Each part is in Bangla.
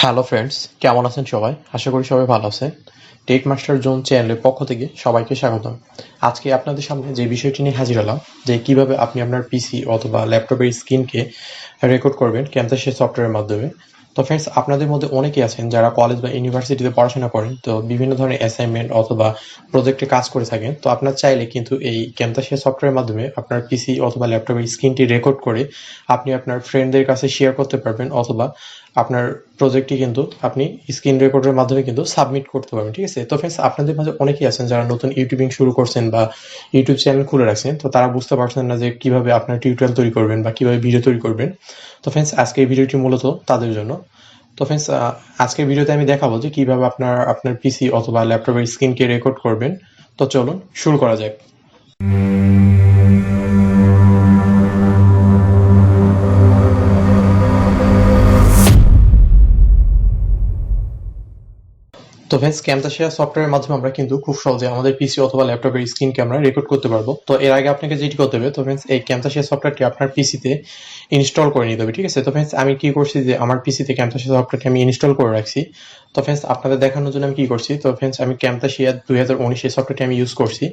হ্যালো ফ্রেন্ডস, কেমন আছেন সবাই? আশা করি সবাই ভালো আছেন। টেক মাস্টার জোন চ্যানেলের পক্ষ থেকে সবাইকে স্বাগতম। আজকে আপনাদের সামনে যে বিষয়টি নিয়ে হাজির হলাম, যে কিভাবে আপনি আপনার পিসি অথবা ল্যাপটপের স্ক্রিনকে রেকর্ড করবেন ক্যামতাসিয়া সফটওয়্যারের মাধ্যমে। তো ফ্রেন্ডস, আপনাদের মধ্যে অনেকেই আছেন যারা কলেজ বা ইউনিভার্সিটিতে পড়াশোনা করেন, তো বিভিন্ন ধরনের অ্যাসাইনমেন্ট অথবা প্রজেক্টে কাজ করে থাকেন। তো আপনার চাইলে কিন্তু এই ক্যামতাসিয়া সফটওয়্যারের মাধ্যমে আপনার পিসি অথবা ল্যাপটপের স্ক্রিনটি রেকর্ড করে আপনি আপনার ফ্রেন্ডদের কাছে শেয়ার করতে পারবেন, অথবা আপনার প্রজেক্টটি কিন্তু আপনি স্ক্রিন রেকর্ডের মাধ্যমে কিন্তু সাবমিট করতে পারবেন। ঠিক আছে? তো ফ্রেন্ডস, আপনাদের মাঝে অনেকেই আছেন যারা নতুন ইউটিউবিং শুরু করছেন বা ইউটিউব চ্যানেল খুলে রাখছেন, তো তারা বুঝতে পারছেন না যে কিভাবে আপনার টিউটোরিয়াল তৈরি করবেন বা কিভাবে ভিডিও তৈরি করবেন। তো ফ্রেন্ডস, আজকে এই ভিডিওটি মূলত তাদের জন্য। তো ফ্রেন্ডস, আজকের ভিডিওতে আমি দেখাবো যে কিভাবে আপনার পিসি অথবা ল্যাপটপের স্ক্রিনকে রেকর্ড করবেন। তো চলুন শুরু করা যাক। তো ফ্রেন্ডস, ক্যামতাসিয়া সফটওয়্যারের মাধ্যমে আমরা কিন্তু খুব সহজে আমাদের পিসি অথবা ল্যাপটপের স্ক্রিনকে আমরা রেকর্ড করতে পারবো। তো এর আগে আপনাকে যেটি করতে হবে, তো ফ্রেন্ডস, এই ক্যামতাসিয়া সফটওয়্যারটি আপনার পিসিতে ইনস্টল করে নিতে হবে। ঠিক আছে? তো ফ্রেন্ডস, আমি কি করছি যে আমার পিসিতে ক্যামতাসিয়া সফটওয়্যারটি আমি ইনস্টল করে রাখছি। তো ফ্রেন্ডস, আপনাদের দেখানোর জন্য আমি কি করছি, তো ফ্রেন্ডস, আমি ক্যামতাসিয়া 2019 এই সফটওয়্যারটি আমি ইউজ করছি।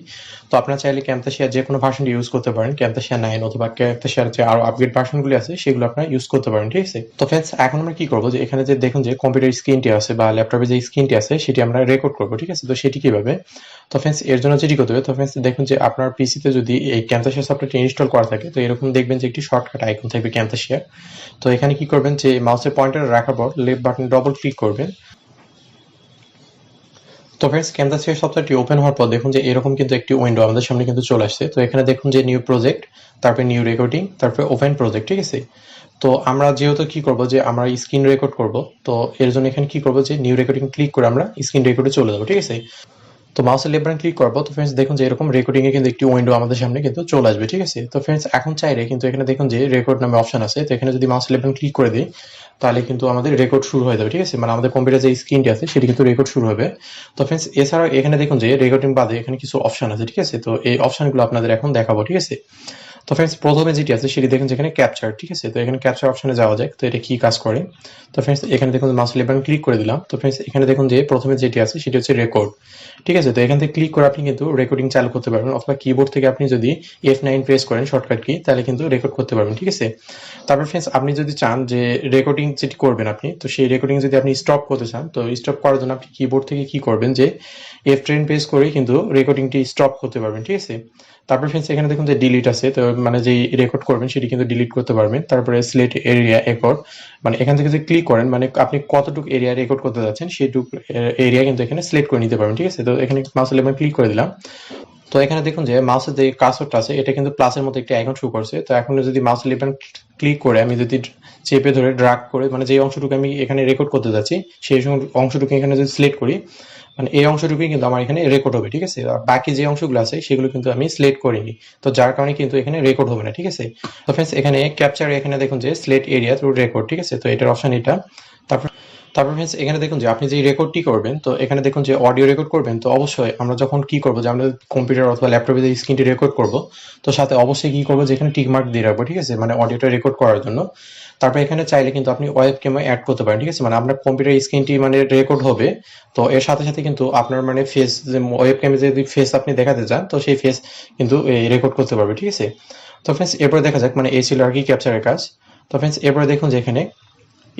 তো আপনারা চাইলে ক্যামতাসিয়া যে কোনো ভার্সনটি ইউজ করতে পারেন, ক্যামতাসিয়া 9 অথবা ক্যামতাসিয়ার যে আরো আপগ্রেড ভার্সনগুলি আছে সেগুলো আপনারা ইউজ করতে পারেন। ঠিক আছে? তো ফ্রেন্ডস, এখন আমরা কি করবো, যে এখানে যে দেখুন যে কম্পিউটার স্ক্রিনটি আছে বা ল্যাপটপের যে স্ক্রিনটি আছে সেটি আমরা রেকর্ড করবো। ঠিক আছে? তো সেটি কিভাবে? তো ফ্রেন্ডস, এর জন্য যেটি করতে হবে, তো ফ্রেন্ডস দেখুন যে আপনার পিসিতে যদি এই ক্যামতাসিয়া সফটওয়্যারটি ইনস্টল করা থাকে, তো এরকম দেখবেন যে একটি শর্টকাট আইকন থাকবে ক্যামতাসিয়া। তো এখানে কি করবেন, যে মাউসের পয়েন্টার রাখার পর লেফট বাটন ডবল ক্লিক করবেন। তো ফ্রেন্ডস, ক্যামতাসিয়া সফটওয়্যারটি ওপেন হওয়ার পর দেখুন যে এরকম কিন্তু একটি উইন্ডো আমাদের সামনে কিন্তু চলে আসছে। তো এখানে দেখুন যে নিউ প্রজেক্ট, তারপরে নিউ রেকর্ডিং, তারপরে ওপেন প্রজেক্ট। ঠিক আছে? তো আমরা যেহেতু কি করব, যে আমরা স্ক্রিন রেকর্ড করব, তো এর জন্য এখানে কি করব, যে নিউ রেকর্ডিং ক্লিক করে আমরা স্ক্রিন রেকর্ডে চলে যাবো। ঠিক আছে? তো মাউসের লেফট বাটন ক্লিক করবো। তো ফ্রেন্ডস, দেখুন যে এরকম রেকর্ডিং এ কিন্তু একটি উইন্ডো আমাদের সামনে কিন্তু চলে আসবে। ঠিক আছে? তো ফ্রেন্ডস, এখন চাইলে কিন্তু এখানে দেখুন যে রেকর্ড নামে অপশন আছে। তো এখানে যদি মাউসের লেফট বাটন ক্লিক করে দিই, তাহলে কিন্তু আমাদের রেকর্ড শুরু হয়ে যাবে। ঠিক আছে? মানে আমাদের কম্পিউটার যে স্ক্রিনটি আছে সেটি কিন্তু রেকর্ড শুরু হবে। তো ফ্রেন্ডস, এছাড়াও এখানে দেখুন যে রেকর্ডিং বাদে এখানে কিছু অপশন আছে। ঠিক আছে? তো এই অপশনগুলো আপনাদের এখন দেখাবো। ঠিক আছে? তো ফ্রেন্ডস, প্রথমে যেটি আছে সেটি দেখুন যেখানে ক্যাপচার। ঠিক আছে? তো এখানে ক্যাপচার অপশনে যাওয়া যায়। তো এটা কি কাজ করে? তো ফ্রেন্ডস, এখানে দেখুন মাউস লেফট বাটন ক্লিক করে দিলাম। তো ফ্রেন্ডস, এখানে দেখুন যে প্রথমে যেটি আছে সেটি হচ্ছে রেকর্ড। ঠিক আছে? তো এখান থেকে ক্লিক করে আপনি কিন্তু রেকর্ডিং চালু করতে পারবেন, অথবা কিবোর্ড থেকে আপনি যদি F9 প্রেস করেন শর্টকাট কি, তাহলে কিন্তু রেকর্ড করতে পারবেন। ঠিক আছে? তারপর ফ্রেন্ডস, আপনি যদি চান যে রেকর্ডিং যেটি করবেন আপনি, তো সেই রেকর্ডিং যদি আপনি স্টপ করতে চান, তো স্টপ করার জন্য আপনি কিবোর্ড থেকে কি করবেন, যে F10 প্রেস করে কিন্তু রেকর্ডিংটি স্টপ করতে পারবেন। ঠিক আছে? তারপর ফ্রেন্ডস, এখানে দেখুন যে ডিলিট আছে। তো মানে যেই রেকর্ড করবেন সেটি কিন্তু ডিলিট করতে পারবেন। তারপরে সিলেক্ট এরিয়া রেকর্ড, মানে এখান থেকে যদি ক্লিক করেন, মানে আপনি কতটুকু এরিয়া রেকর্ড করতে যাচ্ছেন সেইটুকু এরিয়া কিন্তু এখানে সিলেক্ট করে নিতে পারবেন। ঠিক আছে? তো এখানে মাউস লেফট ক্লিক করে দিলাম। তো এখানে দেখুন যে মাউসের যে কার্সরটা আছে এটা কিন্তু প্লাসের মতো একটি আইকন শো করছে। তো এখন যদি মাউস লেফট ক্লিক করে আমি যদি চেপে ধরে ড্রাগ করে, মানে যে অংশটুকু আমি এখানে রেকর্ড করতে যাচ্ছি সেই অংশটুকু এখানে যদি সিলেক্ট করি, মানে এই অংশটুকুই কিন্তু আমার এখানে রেকর্ড হবে। ঠিক আছে? আর বাকি যে অংশগুলো আছে সেগুলো কিন্তু আমি সিলেক্ট করিনি, তো যার কারণে কিন্তু এখানে রেকর্ড হবে না। ঠিক আছে? তো ফ্রেন্ডস, এখানে ক্যাপচার, এখানে দেখুন যে সিলেক্ট এরিয়া থ্রু রেকর্ড। ঠিক আছে? তো এটার অপশন এটা। তারপর তারপর ফ্রেন্ডস, এখানে দেখুন যে আপনি যে রেকর্ডটি করবেন, তো এখানে দেখুন যে অডিও রেকর্ড করবেন, তো অবশ্যই আমরা যখন কি করবো, যে আমরা কম্পিউটার অথবা ল্যাপটপে যে স্ক্রিনটি রেকর্ড করব, তো সাথে অবশ্যই কি করবো, যে এখানে টিক মার্ক দিয়ে রাখবো। ঠিক আছে? মানে অডিওটা রেকর্ড করার জন্য। তারপর এখানে চাইলে কিন্তু আপনি ওয়েব ক্যামে অ্যাড করতে পারেন। ঠিক আছে? মানে আপনার কম্পিউটার স্ক্রিনটি মানে রেকর্ড হবে, তো এর সাথে সাথে কিন্তু আপনার মানে ফেস, যে ওয়েব ক্যামে যদি ফেস আপনি দেখাতে চান, তো সেই ফেস কিন্তু রেকর্ড করতে পারবে। ঠিক আছে? তো ফ্রেন্ডস, এরপরে দেখা যাক, মানে এই ছিল আর কি ক্যাপচারের কাজ। তো ফ্রেন্ডস, এরপরে দেখুন যে এখানে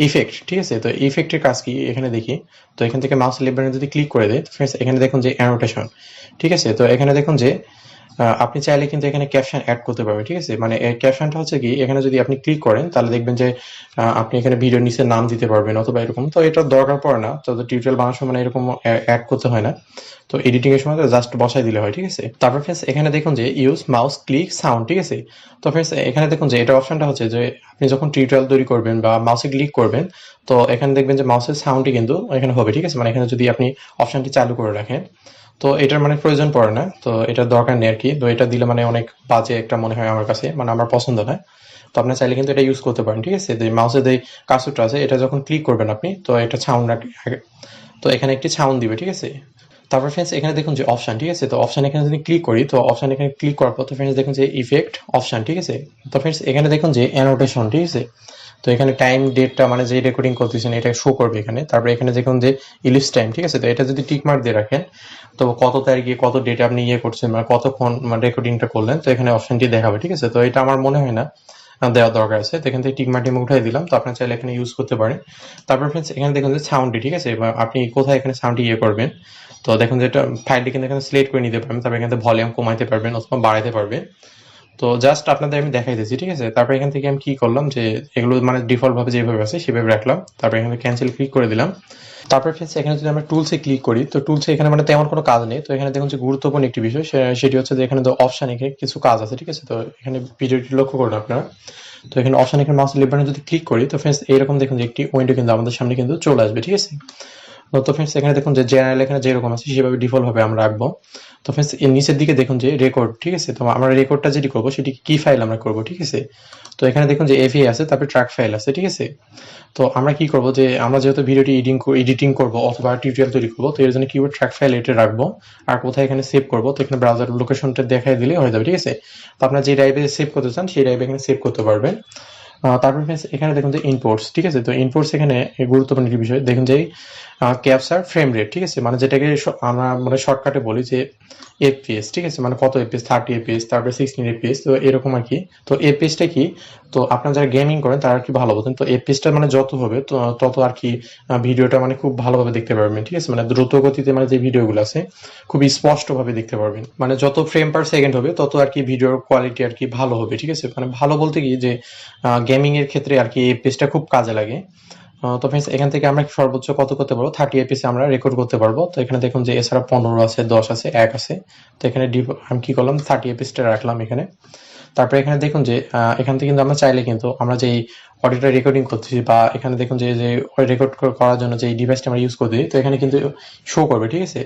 ইফেক্ট। ঠিক আছে? তো ইফেক্টের কাজ কি এখানে দেখি। তো এখান থেকে মাউস লেফট বাটন যদি ক্লিক করে দেয়, তো ফ্রেন্ডস, এখানে দেখুন যে অ্যানোটেশন। ঠিক আছে? তো এখানে দেখুন যে আপনি চাইলে কিন্তু এখানে ক্যাপশন অ্যাড করতে পারবেন। ঠিক আছে? মানে এই ক্যাপশনটা হচ্ছে কি, এখানে যদি আপনি ক্লিক করেন তাহলে দেখবেন যে আপনি এখানে ভিডিওর নিচে নাম দিতে পারবেন অথবা এরকম। তো এটা দরকার পড়ে না, তো টিউটোরিয়াল বানানোর সময় মানে এরকম অ্যাড করতে হয় না। তো এডিটিং এর সময় জাস্ট বসাই দিলে হয়। ঠিক আছে? তারপর ফ্রেন্ডস, এখানে দেখুন যে ইউজ মাউস ক্লিক সাউন্ড। ঠিক আছে? তো ফ্রেন্ডস, এখানে দেখুন যে এটা অপশনটা হচ্ছে যে আপনি যখন টিউটোরিয়াল তৈরি করবেন বা মাউসে ক্লিক করবেন, তো এখানে দেখবেন যে মাউসের সাউন্ডই কিন্তু এখানে হবে। ঠিক আছে? মানে এখানে যদি আপনি অপশনটি চালু করে রাখেন, তো এটার মানে প্রয়োজন পড়ে না, তো এটার দরকার নেই আর কি। তো এটা দিলে মানে অনেক বাজে একটা মনে হয় আমার কাছে, মানে আমার পছন্দ না। তো আপনি চাইলে কিন্তু এটা ইউজ করতে পারেন। ঠিক আছে? যে মাউসের যে কার্সরটা আছে এটা যখন ক্লিক করবেন আপনি, তো এটা সাউন্ড, তো এখানে একটি সাউন্ড দিবে। ঠিক আছে? তারপর ফ্রেন্ডস, এখানে দেখুন যে অপশন। ঠিক আছে? তো অপশন এখানে যদি ক্লিক করি, তো অপশন এখানে ক্লিক করার পর তো ফ্রেন্ডস দেখুন যে ইফেক্ট অপশন। ঠিক আছে? তো ফ্রেন্ডস, এখানে দেখুন যে অ্যানোটেশন। ঠিক আছে? তো এখানে টাইম ডেটটা মানে যে রেকর্ডিং করতেছেন এটা শো করবে এখানে। তারপরে এখানে দেখুন যে ইলিপস টাইম, ঠিক আছে। তো এটা যদি টিক মার্ক দিয়ে রাখেন তো কত তারিখে কত ডেটে আপনি করছেন মানে কতক্ষণ মানে রেকর্ডিংটা করলেন, তো এখানে অপশনটি দেখাবে, ঠিক আছে। তো এটা আমার মনে হয় না দেওয়ার দরকার আছে। তো এখান থেকে টিক মার্ক উঠাই দিলাম। তো আপনার চাইলে এখানে ইউজ করতে পারেন। তারপর ফ্রেন্ডস এখানে দেখুন যে সাউন্ডটি, ঠিক আছে, আপনি কোথায় এখানে সাউন্ডটি করবেন। তো দেখুন যে এটা ফাইলটি কিন্তু এখানে সিলেক্ট করে নিতে পারবেন। তারপর এখানে ভলিউম কমাইতে পারবেন অথবা বাড়াইতে পারবেন। তো জাস্ট আপনাদের আমি দেখাই দিচ্ছি, ঠিক আছে। তারপর এখান থেকে আমি কি করলাম যে এগুলো মানে ডিফল্ট ভাবে যেভাবে আছে সেভাবে রাখলাম। তারপর এখানে ক্যান্সেল ক্লিক করে দিলাম। তারপর ফ্রেন্ডস এখানে যদি আমরা টুলসে ক্লিক করি তো টুলসে এখানে মানে তেমন কোনো কাজ নেই। তো এখানে দেখুন যে গুরুত্বপূর্ণ একটি বিষয় সেটি হচ্ছে যে এখানে তো অপশন এখানে কিছু কাজ আছে, ঠিক আছে। তো এখানে ভিডিওটি লক্ষ্য করুন আপনারা। তো এখানে অপশন এখানে মাউস লেফট বাটনে যদি ক্লিক করি তো ফ্রেন্ডস এরকম দেখুন যে একটি উইন্ডো কিন্তু আমাদের সামনে কিন্তু চলে আসবে, ঠিক আছে। তো ফ্রেন্ডস এখানে দেখুন যে জেনারেল এখানে যেরকম আছে সেভাবে ডিফল্ট ভাবে আমরা রাখবো। তো ফ্রেন্ডস এর নিচের দিকে দেখুন যে রেকর্ড, ঠিক আছে। তো আমরা রেকর্ডটা যেটি করবো সেটি কি ফাইল আমরা করবো, ঠিক আছে। তো এখানে দেখুন যে এফএ আছে, তারপরে ট্র্যাক ফাইল আছে, ঠিক আছে। তো আমরা কি করবো যে আমরা যেহেতু ভিডিওটি এডিটিং করবো অথবা টিউটোরিয়াল তৈরি করবো, তো এর জন্য কিবোর্ড ট্র্যাক ফাইল এটা রাখবো। আর কোথায় এখানে সেভ করবো তো এখানে ব্রাউজার লোকেশনটা দেখাই দিলে হয়ে যাবে, ঠিক আছে। তো আপনার যে ড্রাইভে সেভ করতে চান সেই ড্রাইভে এখানে সেভ করতে পারবেন। তারপর এখানে দেখুন যে ইনপোর্টস, ঠিক আছে। তো ইনপোর্টস এখানে গুরুত্বপূর্ণ একটি বিষয় দেখুন যে ক্যাপচার ফ্রেম রেট, ঠিক আছে, মানে যেটাকে আমরা মানে শর্টকাটে বলি যে এফপিএস, ঠিক আছে, মানে কত এফপিএস, 30 এফপিএস, তারপরে 16 এফপিএস, তো এরকম আর কি। তো এফপিএসটা কি, তো আপনারা যারা গেমিং করেন তারা আর কি ভালো বলতেন। তো এফপিএসটা মানে যত হবে তত আর কি ভিডিওটা মানে খুব ভালোভাবে দেখতে পারবেন, ঠিক আছে। মানে দ্রুত গতিতে মানে যে ভিডিওগুলো আছে খুব স্পষ্ট ভাবে দেখতে পারবেন। মানে যত ফ্রেম পার সেকেন্ড হবে তত আর কি ভিডিওর কোয়ালিটি আর কি ভালো হবে, ঠিক আছে। মানে ভালো বলতে কি যে গেমিং এর ক্ষেত্রে আর কি এফপিএসটা খুব কাজে লাগে। তো ফ্রেন্ডস এখান থেকে আমরা সর্বোচ্চ কত করতে পারবো, 30 এফপিএস আমরা রেকর্ড করতে পারবো। তো এখানে দেখুন যে এছাড়া 15 আছে, 10 আছে, 1 আছে। তো এখানে আমি কি করলাম 30 এফপিএসটা রাখলাম এখানে। তারপরে এখানে দেখুন যে এখান থেকে কিন্তু আমরা চাইলে কিন্তু আমরা যে অডিওটা রেকর্ডিং করতেছি বা এখানে দেখুন যে রেকর্ড করার জন্য যে ডিভাইসটা আমরা ইউজ করতেছি তো এখানে কিন্তু শো করবে, ঠিক আছে।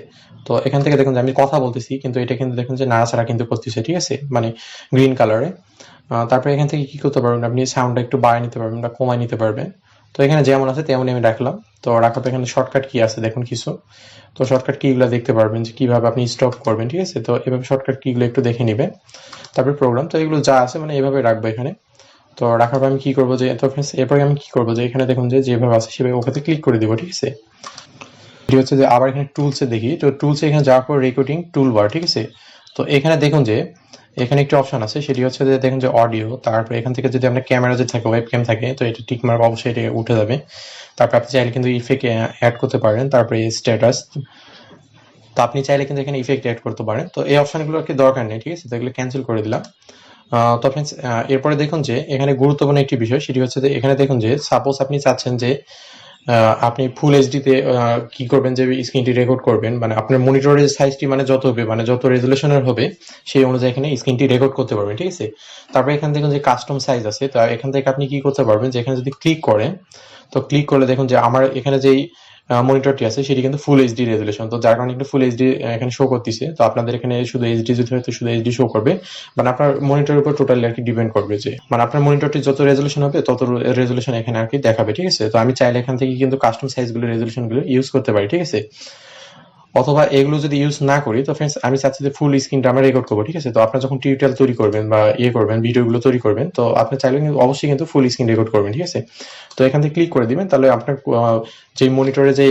তো এখান থেকে দেখুন যে আমি কথা বলতেছি কিন্তু এটা কিন্তু দেখুন যে নাড়াচাড়া কিন্তু করতেছে, ঠিক আছে, মানে গ্রিন কালারে। তারপরে এখান থেকে কি করতে পারবেন, আপনি সাউন্ডটা একটু বাড়িয়ে নিতে পারবেন বা কমায় নিতে পারবেন। তো এখানে যেমন আছে তেমনই আমি রাখলাম। তো রাখার পর এখানে শর্টকাট কি আছে দেখুন কিছু। তো শর্টকাট কিগুলো দেখতে পারবেন যে কিভাবে আপনি স্টপ করবেন, ঠিক আছে। তো এভাবে শর্টকাট কিগুলো একটু দেখে নেবেন। তারপরে প্রোগ্রাম, তো এগুলো যা আছে মানে এভাবে রাখবো এখানে। তো রাখার পর আমি কি করবো যে তো ফ্রেন্ডস এরপরে আমি কি করবো যে এখানে দেখুন যে যেভাবে আছে সেভাবে ওখানে ক্লিক করে দিব, ঠিক আছে। এটি হচ্ছে যে আবার এখানে টুলসে দেখি, তো টুলসে এখানে যাওয়ার পর রেকর্ডিং টুল বার, ঠিক আছে। তো এখানে দেখুন যে এখানে একটি অপশন আছে সেটি হচ্ছে যে দেখুন যে অডিও। তারপরে এখান থেকে যদি আপনার ক্যামেরা যদি থাকে ওয়েব ক্যাম থাকে তো এটা টিক মার্ক অবশ্যই এটা উঠে যাবে। তারপর আপনি চাইলে কিন্তু ইফেক্ট অ্যাড করতে পারেন। তারপরে স্ট্যাটাস, তো আপনি চাইলে কিন্তু এখানে ইফেক্ট অ্যাড করতে পারেন। তো এই অপশনগুলো আর কি দরকার নেই, ঠিক আছে। তো এগুলো ক্যান্সেল করে দিলাম। তো ফ্রেন্ডস এরপরে দেখুন যে এখানে গুরুত্বপূর্ণ একটি বিষয় সেটি হচ্ছে যে এখানে দেখুন যে সাপোজ আপনি চাচ্ছেন যে আপনি ফুল এইচডিতে কি করবেন যে স্ক্রিনটি রেকর্ড করবেন, মানে আপনার মনিটরের সাইজটি মানে যত হবে মানে যত রেজুলেশনের হবে সেই অনুযায়ী এখানে স্ক্রিনটি রেকর্ড করতে পারবেন, ঠিক আছে। তারপরে এখান দেখুন যে কাস্টম সাইজ আছে। তো এখান থেকে আপনি কি করতে পারবেন যে এখানে যদি ক্লিক করেন তো ক্লিক করলে দেখুন যে আমার এখানে যেই মনিটরটি আছে সেটি কিন্তু ফুল এইচডি রেজুলেশন, তো যার কারণে একটু ফুল এইচডি এখানে শো করতেছে। তো আপনাদের এখানে শুধু এইচডি যদি হয় তো শুধু এইচডি শো করবে, মানে আপনার মনিটরের উপর টোটালি আর কি ডিপেন্ড করবে যে মানে আপনার মনিটরটি যত রেজুলেশন হবে তত রেজুলেশন এখানে আর কি দেখাবে, ঠিক আছে। তো আমি চাইলে এখান থেকে কিন্তু কাস্টম সাইজগুলো রেজুলেশনগুলো ইউজ করতে পারি, ঠিক আছে। অথবা এগুলো যদি ইউজ না করি তো ফ্রেন্ডস আমি চাচ্ছি যে ফুল স্ক্রিনটা আমরা রেকর্ড করবো, ঠিক আছে। তো আপনার যখন টিউটোরিয়াল তৈরি করবেন বা করবেন ভিডিওগুলো তৈরি করবেন তো আপনি চাইলে কিন্তু অবশ্যই কিন্তু ফুল স্ক্রিন রেকর্ড করবেন, ঠিক আছে। তো এখান থেকে ক্লিক করে দিবেন, তাহলে আপনার যে মনিটরে যে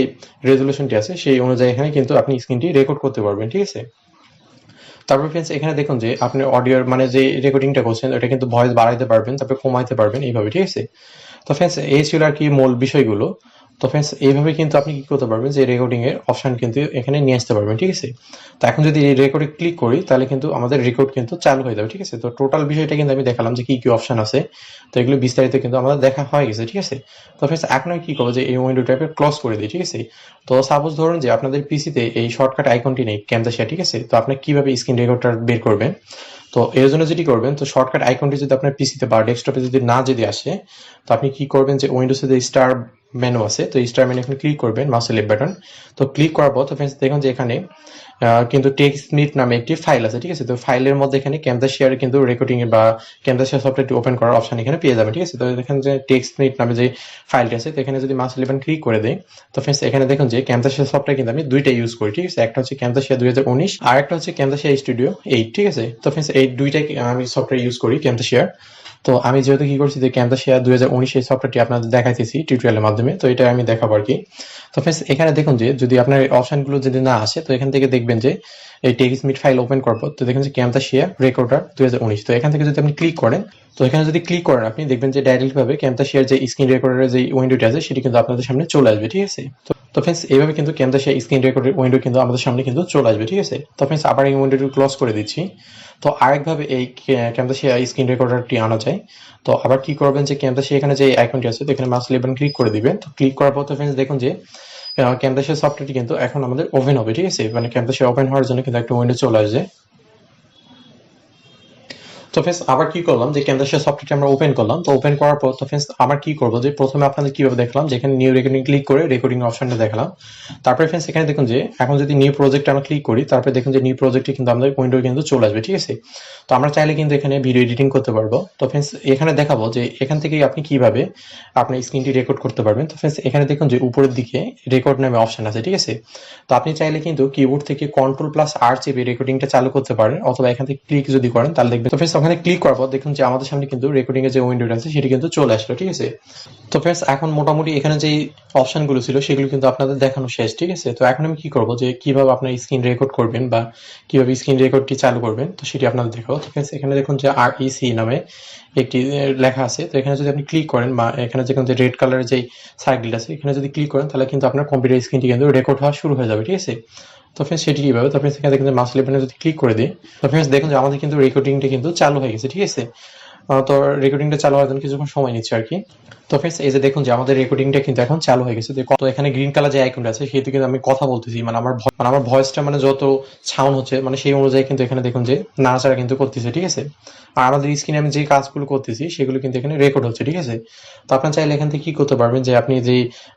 রেজুলেশনটি আছে সেই অনুযায়ী এখানে কিন্তু আপনি স্ক্রিনটি রেকর্ড করতে পারবেন, ঠিক আছে। তারপর ফ্রেন্ডস এখানে দেখুন যে আপনি অডিওর মানে যে রেকর্ডিংটা করছেন ওটা কিন্তু ভয়েস বাড়াইতে পারবেন, তারপরে কমাইতে পারবেন এইভাবে, ঠিক আছে। তো ফ্রেন্ডস এই ছিল আর কি মূল বিষয়গুলো। তো ফ্রেন্ডস এইভাবে কিন্তু আপনি কি করতে পারবেন যে রেকর্ডিং এর অপশন কিন্তু এখানে নিয়ে আসতে পারবেন, ঠিক আছে। তো এখন যদি এই রেকর্ডে ক্লিক করি তাহলে কিন্তু আমাদের রেকর্ড কিন্তু চালু হয়ে যাবে, ঠিক আছে। তো টোটাল বিষয়টা কিন্তু আমি দেখালাম যে কি কি অপশন আছে। তো এগুলো বিস্তারিত কিন্তু আমাদের দেখা হয়ে গেছে, ঠিক আছে। তো ফ্রেন্ডস এখন আমি কি করবো যে এই উইন্ডোটাকে ক্লোজ করে দিই, ঠিক আছে। তো সাপোজ ধরুন যে আপনাদের পিসিতে এই শর্টকাট আইকনটি নেই ক্যামতাসিয়া, ঠিক আছে। তো আপনি কিভাবে স্ক্রিন রেকর্ডার বের করবেন, তো এর জন্য যেটি করবেন তো শর্টকাট আইকনটি যদি আপনার পিসিতে বা ডেস্কটপে যদি আসে তো আপনি কি করবেন যে উইন্ডোজে যে স্টার মেনু আছে তো স্টার মেনু এখানে ক্লিক করবেন মাউসের লেফট বাটন। তো ক্লিক করার পর তো ফ্রেন্ডস দেখুন যে এখানে কিন্তু টেক্সটনিট নামে একটি ফাইল আছে, ঠিক আছে। তো ফাইলের মধ্যে এখানে ক্যামতাসিয়ার কিন্তু রেকর্ডিং এর বা ক্যামতাসিয়া সফটওয়্যারটি ওপেন করার অপশন এখানে পেয়ে যাবেন, ঠিক আছে। তো এখানে যে টেক্সটনিট নামে যে ফাইলটি আছে তো এখানে যদি মাউসের লেফট বাটন ক্লিক করে দেই তো ফ্রেন্ডস এখানে দেখুন যে ক্যামতাসিয়া সফটওয়্যার কিন্তু আমি দুইটা ইউজ করি, ঠিক আছে। একটা হচ্ছে ক্যামতাসিয়া 2019 আর একটা হচ্ছে ক্যামতাসিয়া স্টুডিও 8, ঠিক আছে। তো ফ্রেন্ডস এই দুইটাই আমি সফটওয়্যার ইউজ করি ক্যামতাসিয়ার। তো আমি যেহেতু কি করছি যে Camtasia 2019 এই সফটওয়্যারটি আপনাদের দেখাইতেছি টিউটোরিয়ালের মাধ্যমে, তো এটা আমি দেখাবো আর কি। তো ফ্রেন্ডস এখানে দেখুন যে যদি আপনার এই অপশনগুলো যদি না আসে, তো এখান থেকে দেখবেন যে এই টেক্সটমিট ফাইল ওপেন করার পর তো দেখবেন যে Camtasia রেকর্ডার 2019, তো এখান থেকে যদি আপনি ক্লিক করেন, তো এখানে যদি ক্লিক করেন আপনি দেখবেন যে ডাইরেক্ট ভাবে Camtasiaর যে স্ক্রিন রেকর্ডারের যে উইন্ডোটি আছে সেটি কিন্তু আপনাদের সামনে চলে আসবে, ঠিক আছে। তো ফ্রেন্ডস এইভাবে কিন্তু Camtasia স্ক্রিন রেকর্ডের উইন্ডো কিন্তু আমাদের সামনে কিন্তু চলে আসবে, ঠিক আছে। তো ফ্রেন্ডস আবার এই উইন্ডোটি ক্লোজ করে দিচ্ছি। তো আরেকভাবে এই Camtasia স্ক্রিন রেকর্ডারটি আনা যায়। তো আবার কি করবেন যে Camtasia এখানে যে আইকনটি আছে তো এখানে মাউস লেবান ক্লিক করে দিবেন। তো ক্লিক করার পর তো ফ্রেন্ডস দেখুন যে Camtasia সফটওয়্যারটি কিন্তু এখন আমাদের ওপেন হবে, ঠিক আছে। মানে Camtasia ওপেন হওয়ার জন্য কিন্তু একটা উইন্ডো চলে আসবে। তো ফ্রেন্ডস আবার কি করলাম যে Camtasia সফটওয়্যারটি আমরা ওপেন করলাম। তো ওপেন করার পর তো ফ্রেন্ডস আবার কি করব যে প্রথমে আপনাদের কিভাবে দেখলাম যে এখানে নিউ রেকর্ডিং ক্লিক করে রেকর্ডিং অপশনটা দেখালাম। তারপরে ফ্রেন্ডস এখানে দেখুন যে এখন যদি নিউ প্রজেক্ট আমরা ক্লিক করি, তারপরে দেখুন যে নিউ প্রজেক্টে কিন্তু আমাদের উইন্ডো কিন্তু চলে আসবে, ঠিক আছে। তো আমরা চাইলে কিন্তু এখানে ভিডিও এডিটিং করতে পারবো। তো ফ্রেন্ডস এখানে দেখাবো যে এখান থেকেই আপনি কিভাবে আপনার স্ক্রিনটি রেকর্ড করতে পারবেন। তো ফ্রেন্ডস এখানে দেখুন যে উপরের দিকে রেকর্ড নামে অপশন আছে, ঠিক আছে। তো আপনি চাইলে কিন্তু কিবোর্ড থেকে Ctrl+R চেপে রেকর্ডিংটা চালু করতে পারেন, অথবা এখান থেকে ক্লিক যদি করেন তাহলে দেখবেন। তো ফ্রেন্ডস ওখানে ক্লিক করার পর দেখুন যে আমাদের সামনে কিন্তু রেকর্ডিং এর যে উইন্ডোটা আছে সেটি কিন্তু চলে আসলো, ঠিক আছে। তো ফ্রেন্ডস এখন মোটামুটি এখানে যে অপশনগুলো ছিল সেগুলো কিন্তু আপনাদের দেখানো শেষ, ঠিক আছে। তো এখন আমি কি করব যে কিভাবে আপনার স্ক্রিন রেকর্ড করবেন বা কিভাবে স্ক্রিন রেকর্ডটি চালু করবেন, তো সেটি আপনাদের দেখাবো। তো ফ্রেন্ডস এখানে দেখুন যে REC নামে একটি লেখা আছে। তো এখানে যদি আপনি ক্লিক করেন বা এখানে দেখুন যে রেড কালারের যে সার্কেল আছে এখানে যদি ক্লিক করেন তাহলে কিন্তু আপনার কম্পিউটার স্ক্রিনটি কিন্তু রেকর্ড হওয়া শুরু হয়ে যাবে, ঠিক আছে। তো ফ্রেন্ডস সেটি কিভাবে, তো ফ্রেন্ডস এখানে দেখুন যে মাউস লেবানে যদি ক্লিক করে দিই, তো ফ্রেন্ডস দেখুন যে আমাদের কিন্তু রেকর্ডিংটা কিন্তু চালু হয়ে গেছে, ঠিক আছে। তো রেকর্ডিংটা চালু হওয়ার জন্য কিছুক্ষণ সময় নিচ্ছে আর কি। তো ফ্রেন্ডস এই যে দেখুন যে আমাদের রেকর্ডিংটা কিন্তু এখন চালু হয়ে গেছে। তো এখানে গ্রিন কালার যে আইকনটা আছে সেটি কিন্তু আমি কথা বলতেছি, মানে আমার ভয়েসটা মানে যত সাউন্ড হচ্ছে মানে সেই অনুযায়ী কিন্তু এখানে দেখুন যে নাড়াচাড়া কিন্তু করতেছে, ঠিক আছে। আর আমাদের স্ক্রিনে আমি যে কাজগুলো করতেছি সেগুলো কিন্তু এখানে রেকর্ড হচ্ছে, ঠিক আছে। তো আপনার চাইলে এখান থেকে কি করতে পারবেন যে আপনি যে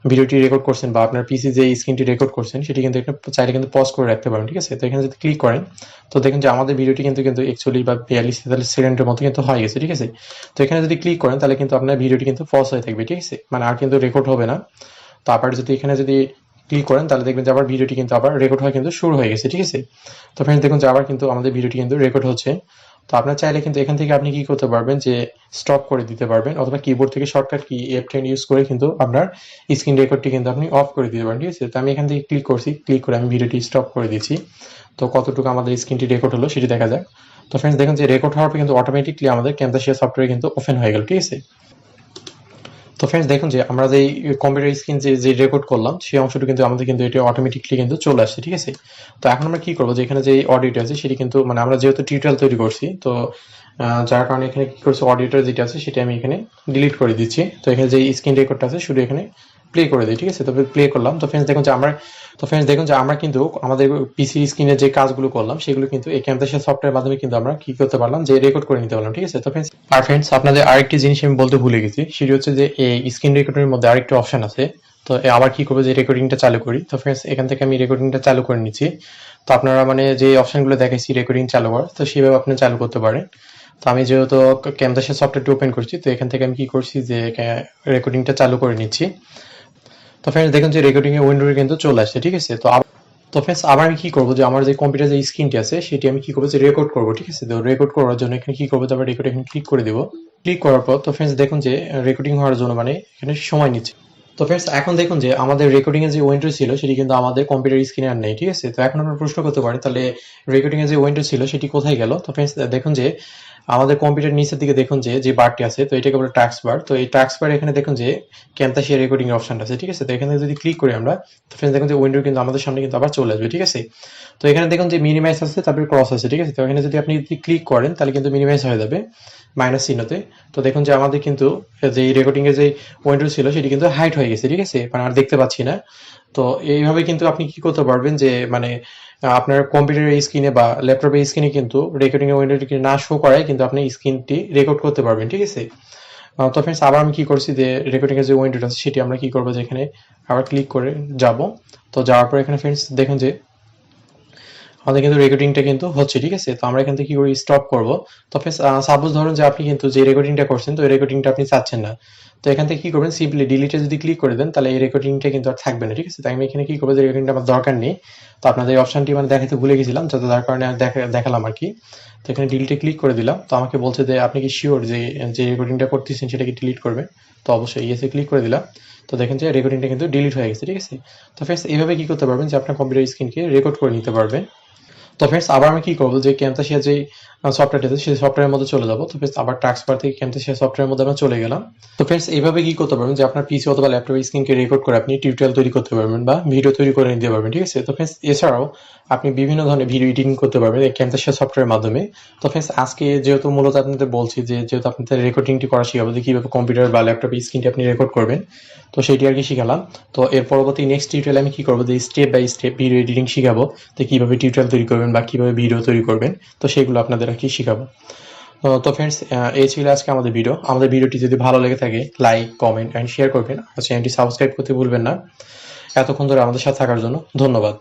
ভিডিওটি রেকর্ড করছেন বা আপনার পিসি যে স্ক্রিনটি রেকর্ড করছেন সেটি কিন্তু এখানে চাইলে কিন্তু পজ করে রাখতে পারেন, ঠিক আছে। তো এখানে যদি ক্লিক করেন তো দেখেন যে আমাদের ভিডিওটি কিন্তু 41 বা 42-43 সেকেন্ডের মতো কিন্তু হয়ে গেছে, ঠিক আছে। তো এখানে যদি ক্লিক করেন তাহলে কিন্তু আপনার ভিডিওটি কিন্তু পজ হয়ে থাকবে, ঠিক আছে, মানে আর কিন্তু রেকর্ড হবে না। তো আবার যদি এখানে যদি ক্লিক করেন তাহলে দেখবেন যে আবার ভিডিওটি কিন্তু আবার রেকর্ড হওয়া কিন্তু শুরু হয়ে গেছে, ঠিক আছে। তো ফ্রেন্ডস দেখুন যে আবার কিন্তু আমাদের ভিডিওটি কিন্তু রেকর্ড হচ্ছে। তো আপনার চাইলে কিন্তু এখান থেকে আপনি কি করতে পারবেন যে স্টপ করে দিতে পারবেন, অথবা কিবোর্ড থেকে শর্টকাট কি F10 ইউজ করে কিন্তু আপনার স্ক্রিন রেকর্ডটি কিন্তু আপনি অফ করে দিতে পারেন, ঠিক আছে। তো আমি এখান থেকে ক্লিক করছি, ক্লিক করে আমি ভিডিওটি স্টপ করে দিচ্ছি। তো কতটুকু আমাদের স্ক্রিনটি রেকর্ড হলো সেটি দেখা যায়। তো ফ্রেন্ডস দেখুন যে রেকর্ড হওয়ার পর কিন্তু অটোমেটিকলি আমাদের Camtasia সফটওয়্যার কিন্তু ওপেন হয়ে গেল, ঠিক আছে। তো ফ্রেন্ডস দেখুন যে আমরা যে কম্পিউটার স্ক্রিন যে রেকর্ড করলাম সেই অংশটা কিন্তু আমাদের কিন্তু এটা অটোমেটিকলি কিন্তু চলে আসছে, ঠিক আছে। তো এখন আমরা কি করবো যে এখানে যে অডিওটা আছে সেটি কিন্তু মানে আমরা যেহেতু টিউটোরিয়াল তৈরি করছি, তো যার কারণে এখানে কি করছি অডিওটা যেটা আছে সেটা আমি এখানে ডিলিট করে দিচ্ছি। তো এখানে যে স্ক্রিন রেকর্ডটা আছে শুধু এখানে প্লে করে দিই, ঠিক আছে। তবে প্লে করলাম। তো ফ্রেন্ডস দেখুন যে আমরা কিন্তু আমাদের পিসি স্ক্রিনে যে কাজগুলো করলাম সেগুলো কিন্তু এই Camtasia সফটওয়্যারের মাধ্যমে কিন্তু আমরা কি করতে পারলাম যে রেকর্ড করে নিতে পারলাম, ঠিক আছে। তো ফ্রেন্ডস আপনাদের আরেকটি জিনিস আমি বলতে ভুলে গেছি, সেটি হচ্ছে যে এই স্ক্রিন রেকর্ডের মধ্যে আরেকটি অপশন আছে। তো আবার কি করবো যে রেকর্ডিংটা চালু করি। তো ফ্রেন্ডস এখান থেকে আমি রেকর্ডিংটা চালু করে নিচ্ছি। তো আপনারা মানে যে অপশনগুলো দেখাইছি রেকর্ডিং চালু করার, তো সেভাবে আপনি চালু করতে পারেন। তো আমি যেহেতু Camtasia সফটওয়্যারটি ওপেন করছি তো এখান থেকে আমি কি করছি যে রেকর্ডিংটা চালু করে নিচ্ছি। তো ফ্রেন্ডস দেখুন যে রেকর্ডিং এর উইন্ডো কিন্তু চলে আসছে, ঠিক আছে। তো ফ্রেন্ডস আবার আমি কি করবো যে আমার যে কম্পিউটার যে স্ক্রিনটি আছে সেটি আমি কি করবো যে রেকর্ড করবো, ঠিক আছে। তো রেকর্ড করার জন্য এখানে কি করবো যে আবার রেকর্ড এখানে ক্লিক করে দেবো। ক্লিক করার পর তো ফ্রেন্ডস দেখুন যে রেকর্ডিং হওয়ার জন্য মানে এখানে সময় নিচ্ছে। তো ফ্রেন্ডস এখন দেখুন যে আমাদের রেকর্ডিং এর যে উইন্ডো ছিল সেটি কিন্তু আমাদের কম্পিউটার স্ক্রিনে আর নেই, ঠিক আছে। তো এখন আমরা প্রশ্ন করতে পারি তাহলে রেকর্ডিং এর যে উইন্ডো ছিল সেটি কোথায় গেল। তো ফ্রেন্ডস দেখুন যে আমাদের কম্পিউটার নিচের দিকে দেখুন যে বারটি আছে, তো এটাকে বলে টাস্ক বার। তো এই টাস্ক বার এখানে দেখুন যে Camtasia রেকর্ডিং অপশনটা আছে, ঠিক আছে। তো এখানে যদি ক্লিক করি আমরা তো ফ্রেন্ডস দেখুন যে উইন্ডো কিন্তু আমাদের সামনে কিন্তু আবার চলে আসবে, ঠিক আছে। তো এখানে দেখুন যে মিনিমাইজ আছে তারপরে ক্রস আছে, ঠিক আছে। তো এখানে যদি আপনি ক্লিক করেন তাহলে কিন্তু মিনিমাইজ হয়ে যাবে মাইনাস চিহ্নতে। তো দেখুন যে আমাদের কিন্তু যে রেকর্ডিং এর যে উইন্ডো ছিল সেটি কিন্তু হাইড হয়ে গেছে, ঠিক আছে, মানে আর দেখতে পাচ্ছি না। তো এইভাবে কিন্তু আপনি কি করতে পারবেন যে মানে আপনার কম্পিউটারের স্ক্রিনে বা ল্যাপটপের স্ক্রিনে কিন্তু রেকর্ডিং এর উইন্ডোটি না শো করায় কিন্তু আপনি স্ক্রিনটি রেকর্ড করতে পারবেন, ঠিক আছে। তো ফ্রেন্ডস আবার আমি কি করছি যে রেকর্ডিং এর যে উইন্ডোটা আছে সেটি আমরা কি করবো যে এখানে আবার ক্লিক করে যাব। তো যাওয়ার পর এখানে ফ্রেন্ডস দেখুন যে আমাদের কিন্তু রেকর্ডিংটা কিন্তু হচ্ছে, ঠিক আছে। তো আমরা এখান থেকে কি করি, স্টপ করব। তো সাপোজ ধরুন যে আপনি কিন্তু যে রেকর্ডিংটা করছেন, তো এই রেকর্ডিংটা আপনি চাচ্ছেন না। তো এখান থেকে কি করবেন, সিম্পলি ডিলিটে যদি ক্লিক করে দেন, তাহলে এই রেকর্ডিংটা কিন্তু আর থাকবে না, ঠিক আছে। তাই আমি এখানে কি করবো, যে রেকর্ডিংটা আমার দরকার নেই। তো আপনাদের এই অপশনটি মানে দেখাতে ভুলে গেছিলাম, যাতে তার কারণে দেখালাম আর কি। তো এখানে ডিলিটে ক্লিক করে দিলাম। তো আমাকে বলছে যে আপনি কি শিওর যে যে রেকর্ডিংটা করতেছেন সেটাকে ডিলিট করবে। তো অবশ্যই ইয়েসে ক্লিক করে দিলাম। তো দেখেন যে রেকর্ডিংটা কিন্তু ডিলিট হয়ে গেছে, ঠিক আছে। তো ফ্রেন্ডস এইভাবে কি করতে পারবেন, যে আপনার কম্পিউটার স্ক্রিনকে রেকর্ড করে নিতে পারবেন। তো ফ্রেন্ডস আবার আমি কি করবো, যে ক্যামতাসিয়া যে সফটওয়্যারটা আছে সেই সফটওয়্যারের মধ্যে চলে যাবো। তো ফ্রেন্ডস আবার টাস্ক বার থেকে ক্যামতাসিয়া সফটওয়্যারের মধ্যে আমরা চলে গেলাম। তো ফ্রেন্ডস এইভাবে কি করতে পারবেন, যে আপনার পিসি অথবা ল্যাপটপের স্ক্রিনকে রেকর্ড করে আপনি টিউটোরিয়াল তৈরি করতে পারবেন বা ভিডিও তৈরি করে নিতে পারবেন, ঠিক আছে। তো ফ্রেন্ডস এছাড়াও আপনি বিভিন্ন ধরনের ভিডিও এডিটিং করতে পারবেন এই ক্যামতাসিয়া সফটওয়্যারের মাধ্যমে। তো ফ্রেন্ডস আজকে যেহেতু মূলত আপনাদের বলছি যে যেহেতু আপনাদের রেকর্ডিংটি করা শিখাবো, যে কিভাবে কম্পিউটার বা ল্যাপটপের স্ক্রিনটি আপনি রেকর্ড করবেন, তো সেইটি আর কি শিখালাম। তো এর পরবর্তী নেক্সট টিউটোরিয়ালে আমি কি করবো, যে step by step video editing শিখাবো, তো কিভাবে টিউটোরিয়াল তৈরি করবেন বা কিভাবে ভিডিও তৈরি করবেন, তো সেগুলো আপনাদের আর কি শিখাবো। তো ফ্রেন্ডস এই ছিল আজকে আমাদের ভিডিও। আমাদের ভিডিওটি যদি ভালো লেগে থাকে, লাইক, কমেন্ট অ্যান্ড শেয়ার করবেন। আর চ্যানেলটি সাবস্ক্রাইব করতে ভুলবেন না। এতক্ষণ ধরে আমাদের সাথে থাকার জন্য ধন্যবাদ।